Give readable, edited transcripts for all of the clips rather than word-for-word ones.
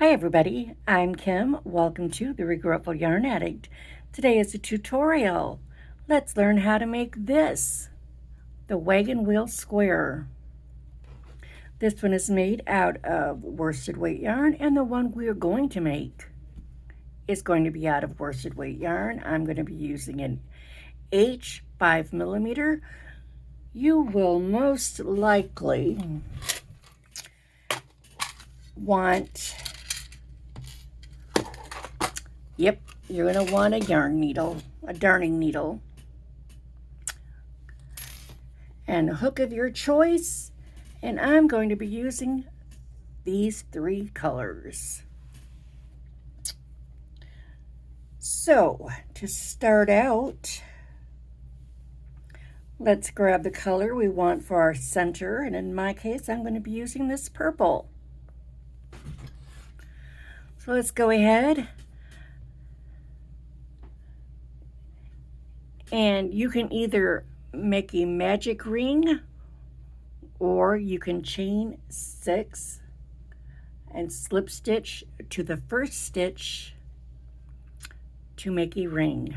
Hi everybody, I'm Kim. Welcome to the Regretful Yarn Addict. Today is a tutorial. Let's learn how to make this, the wagon wheel square. This one is made out of worsted weight yarn, and the one we're going to make is going to be out of worsted weight yarn. I'm going to be using an H 5mm. You will most likely want you're going to want a yarn needle, a darning needle, and a hook of your choice. And I'm going to be using these three colors. So to start out, let's grab the color we want for our center. And in my case, I'm going to be using this purple. So let's go ahead. And you can either make a magic ring, or you can chain 6 and slip stitch to the first stitch to make a ring.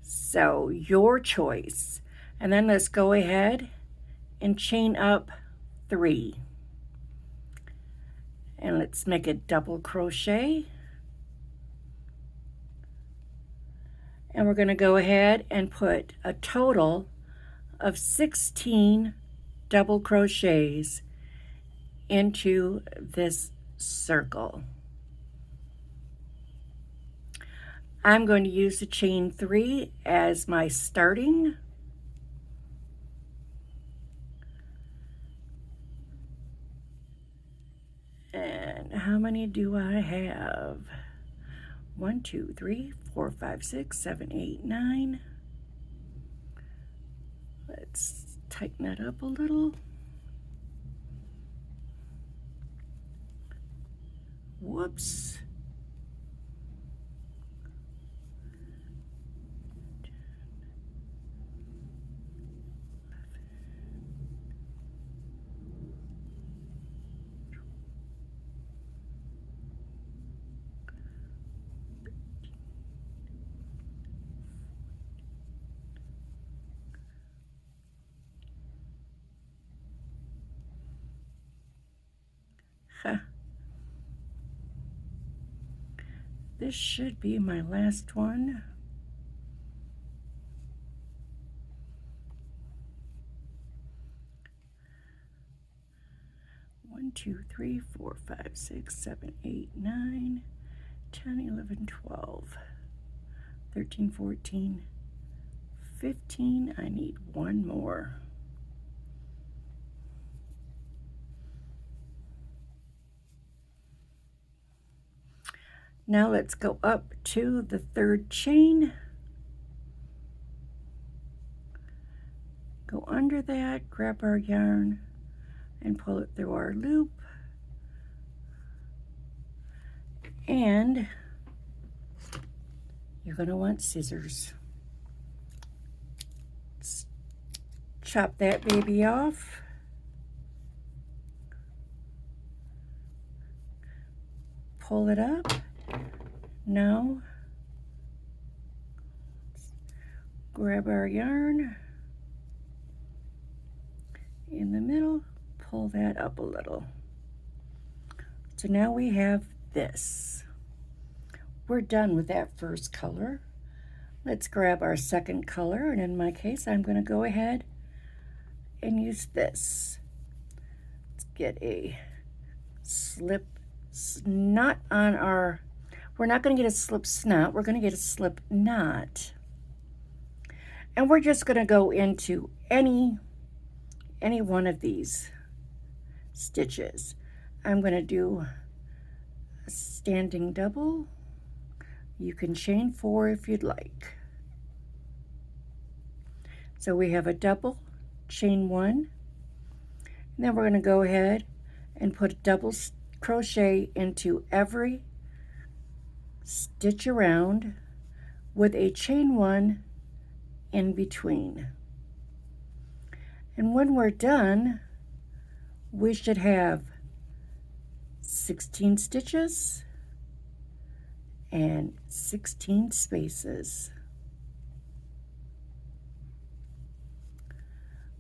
So your choice. And then let's go ahead and chain up 3. And let's make a double crochet. And we're going to go ahead and put a total of 16 double crochets into this circle. I'm going to use the chain 3 as my starting. And how many do I have? 1, 2, 3, 4, 5, 6, 7, 8, 9. Let's tighten that up a little. Whoops. This should be my last one. One, 2, 3, 4, 5, 6, 7, 8, 9, 10, 11, 12, 13, 14, 15. I need one more. Now let's go up to the third chain. Go under that, grab our yarn, and pull it through our loop. And you're going to want scissors. Let's chop that baby off. Pull it up. Now, grab our yarn in the middle, pull that up a little. So now we have this. We're done with that first color. Let's grab our second color, and in my case, I'm going to go ahead and use this. Let's get a slip knot on our, we're not going to get a slip snot, we're going to get a slip knot. And we're just going to go into any one of these stitches. I'm going to do a standing double. You can chain 4 if you'd like. So we have a double, chain 1, and then we're going to go ahead and put a double crochet into every stitch around with a chain 1 in between. And when we're done, we should have 16 stitches and 16 spaces.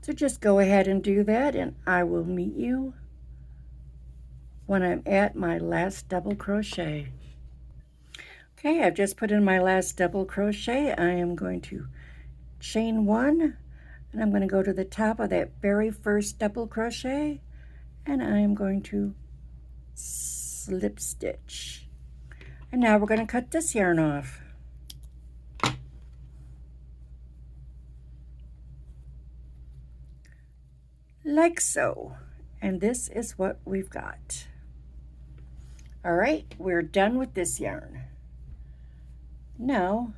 So just go ahead and do that, and I will meet you when I'm at my last double crochet. Okay, I've just put in my last double crochet. I am going to chain one, and I'm going to go to the top of that very first double crochet, and I am going to slip stitch. And now we're going to cut this yarn off. Like so. And this is what we've got. All right, we're done with this yarn. Now,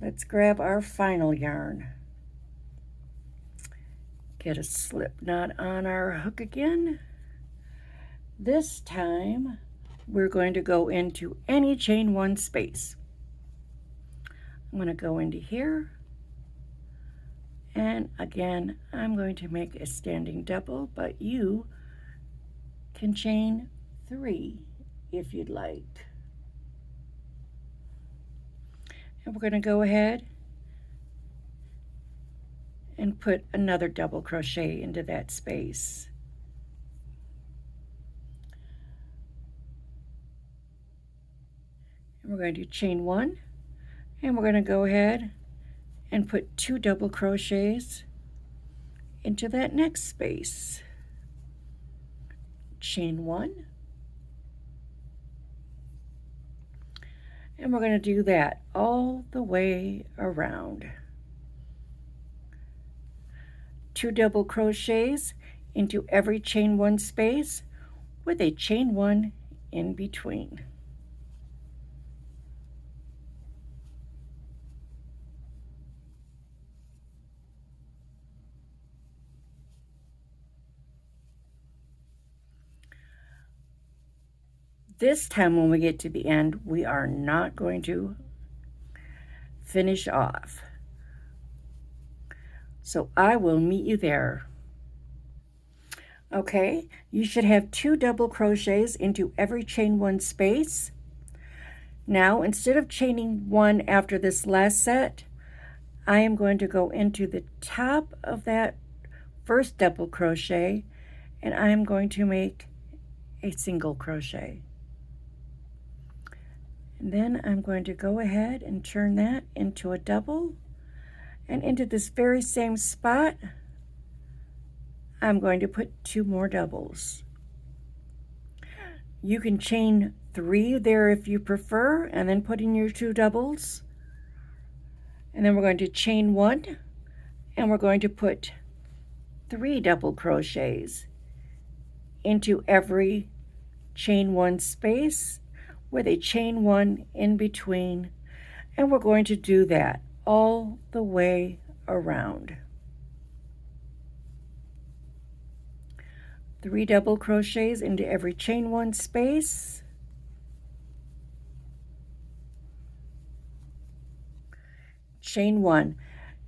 let's grab our final yarn. Get a slip knot on our hook again. This time, we're going to go into any chain one space. I'm going to go into here. And again, I'm going to make a standing double, but you can chain 3 if you'd like. And we're going to go ahead and put another double crochet into that space. And we're going to chain 1, and we're going to go ahead and put 2 double crochets into that next space. Chain 1, and we're going to do that all the way around. 2 double crochets into every chain 1 space with a chain 1 in between. This time when we get to the end, we are not going to finish off. So I will meet you there. Okay, you should have 2 double crochets into every chain 1 space. Now, instead of chaining 1 after this last set, I am going to go into the top of that first double crochet, and I am going to make a single crochet. And then I'm going to go ahead and turn that into a double, and into this very same spot, I'm going to put 2 more doubles. You can chain 3 there if you prefer, and then put in your 2 doubles. And then we're going to chain 1, and we're going to put 3 double crochets into every chain 1 space with a chain 1 in between, and we're going to do that all the way around. 3 double crochets into every chain 1 space, chain 1,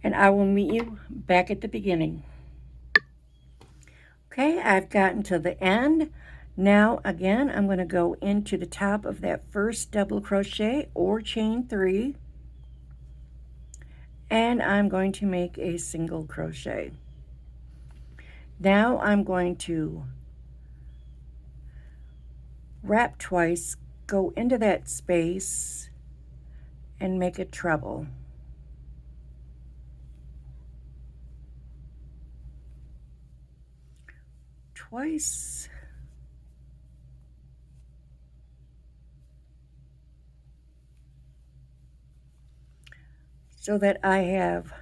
and I will meet you back at the beginning. Okay, I've gotten to the end. Now again, I'm going to go into the top of that first double crochet or chain 3, and I'm going to make a single crochet. Now I'm going to wrap twice, go into that space, and make a treble. Twice. So that I have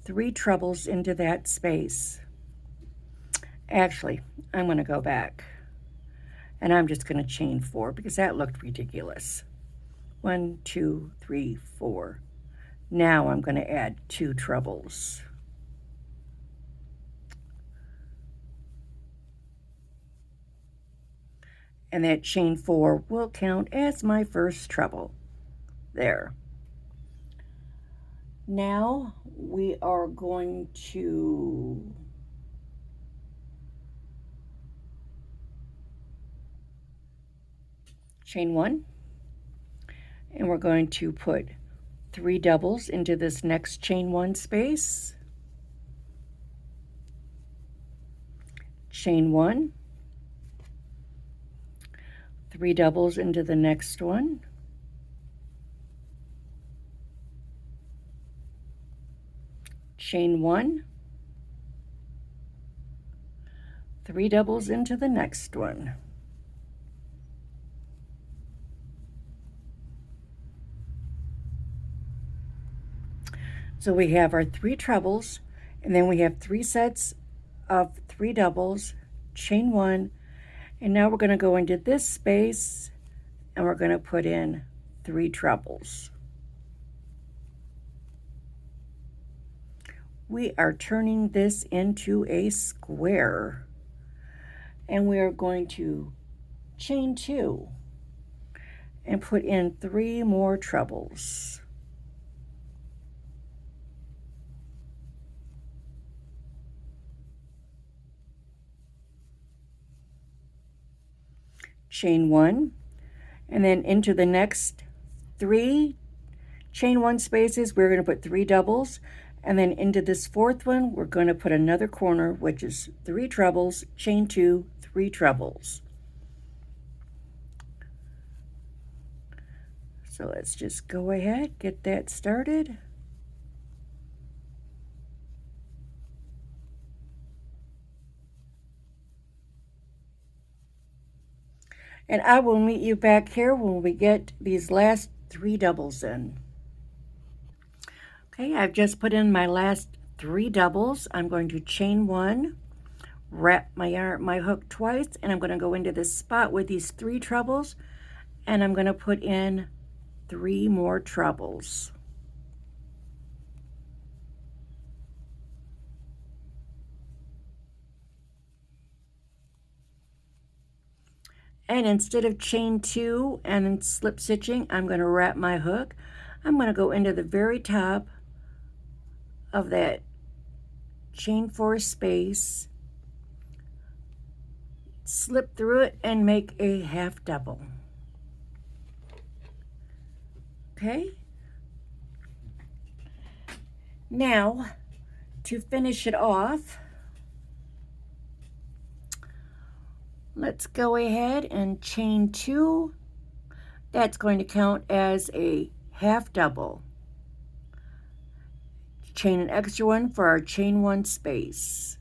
3 trebles into that space. Actually, I'm going to go back, and I'm just going to chain 4 because that looked ridiculous. 1, 2, 3, 4. Now I'm going to add 2 trebles. And that chain 4 will count as my first treble. There. Now we are going to chain 1, and we're going to put 3 doubles into this next chain 1 space, chain 1, 3 doubles into the next one, chain 1, 3 doubles into the next one. So we have our 3 trebles, and then we have 3 sets of 3 doubles, chain 1, and now we're going to go into this space and we're going to put in 3 trebles. We are turning this into a square, and we are going to chain 2 and put in 3 more trebles. Chain 1, and then into the next 3 chain 1 spaces we're going to put 3 doubles, and then into this 4th one we're going to put another corner, which is 3 trebles, chain 2, 3 trebles. So let's just go ahead, get that started. And I will meet you back here when we get these last 3 doubles in. Okay, I've just put in my last 3 doubles. I'm going to chain 1, wrap my hook twice, and I'm going to go into this spot with these 3 trebles, and I'm going to put in 3 more trebles. And instead of chain 2 and then slip stitching, I'm going to wrap my hook. I'm going to go into the very top of that chain 4 space, slip through it, and make a half double. Okay? Now, to finish it off, let's go ahead and chain 2. That's going to count as a half double. Chain an extra one for our chain 1 space.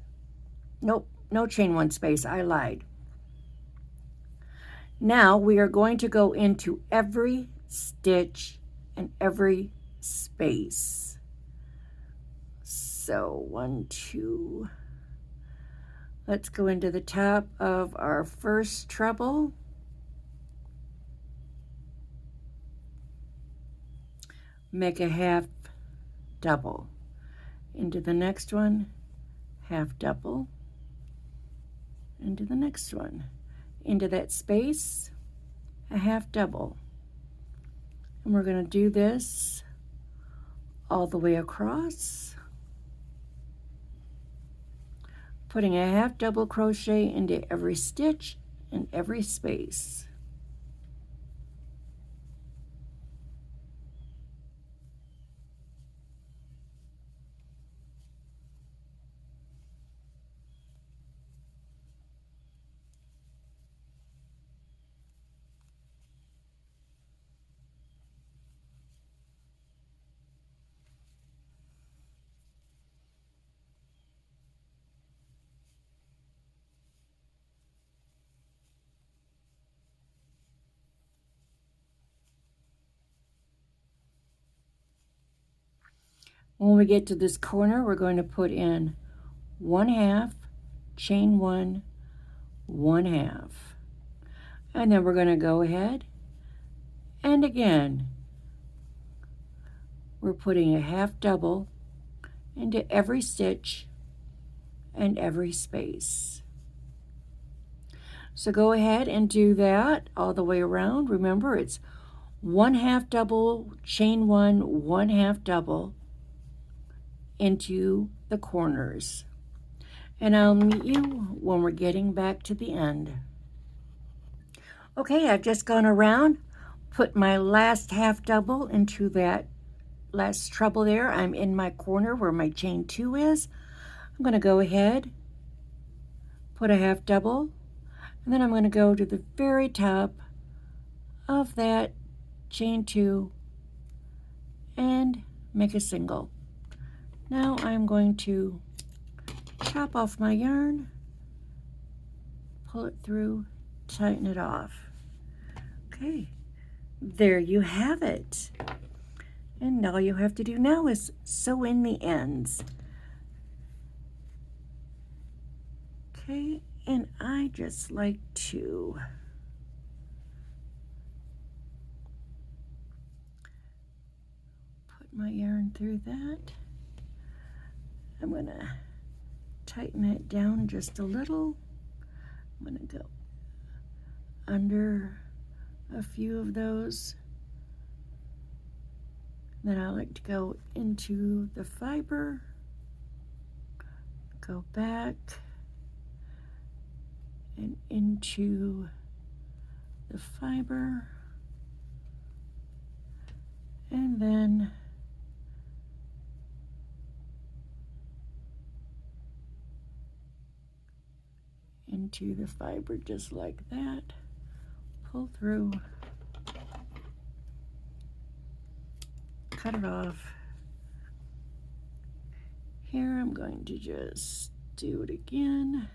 Nope, no chain 1 space, I lied. Now we are going to go into every stitch and every space. So 1, 2. Let's go into the top of our first treble. Make a half double. Into the next one, half double. Into the next one. Into that space, a half double. And we're going to do this all the way across, putting a half double crochet into every stitch and every space. When we get to this corner, we're going to put in 1/2, chain 1, 1/2. And then we're going to go ahead and again, we're putting a half double into every stitch and every space. So go ahead and do that all the way around. Remember, it's 1/2 double, chain 1, 1/2 double into the corners. And I'll meet you when we're getting back to the end. Okay, I've just gone around, put my last half double into that last treble there. I'm in my corner where my chain 2 is. I'm going to go ahead, put a half double, and then I'm going to go to the very top of that chain 2 and make a single. Now I'm going to chop off my yarn, pull it through, tighten it off. Okay, there you have it. And all you have to do now is sew in the ends. Okay, and I just like to put my yarn through that. I'm going to tighten it down just a little. I'm going to go under a few of those. Then I like to go into the fiber, go back and into the fiber, and then into the fiber just like that, pull through, cut it off. Here I'm going to just do it again.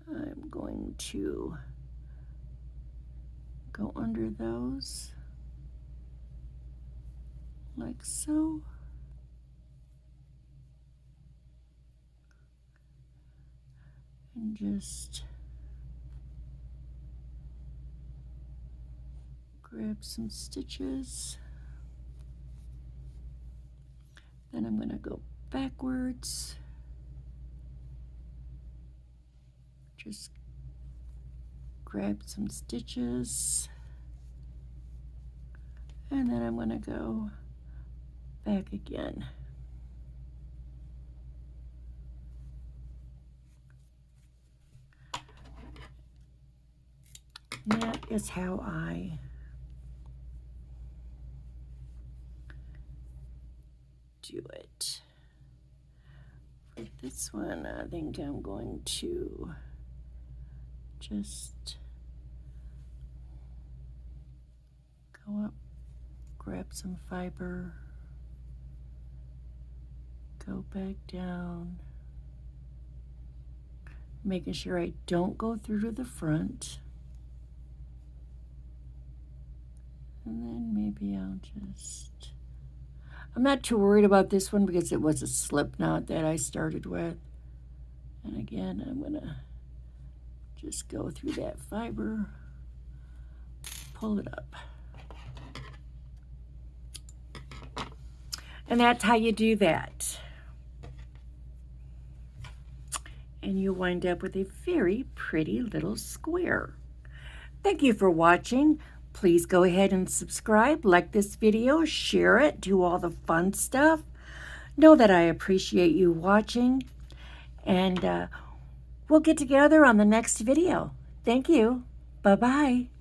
I'm going to go under those like so. And just grab some stitches. Then I'm going to go backwards. Just grab some stitches. And then I'm going to go back again. And that is how I do it. For this one, I think I'm going to just go up, grab some fiber, go back down, making sure I don't go through to the front. And then maybe I'll just, I'm not too worried about this one because it was a slip knot that I started with. And again, I'm gonna just go through that fiber, pull it up. And that's how you do that. And you wind up with a very pretty little square. Thank you for watching. Please go ahead and subscribe, like this video, share it, do all the fun stuff. Know that I appreciate you watching, and we'll get together on the next video. Thank you. Bye-bye.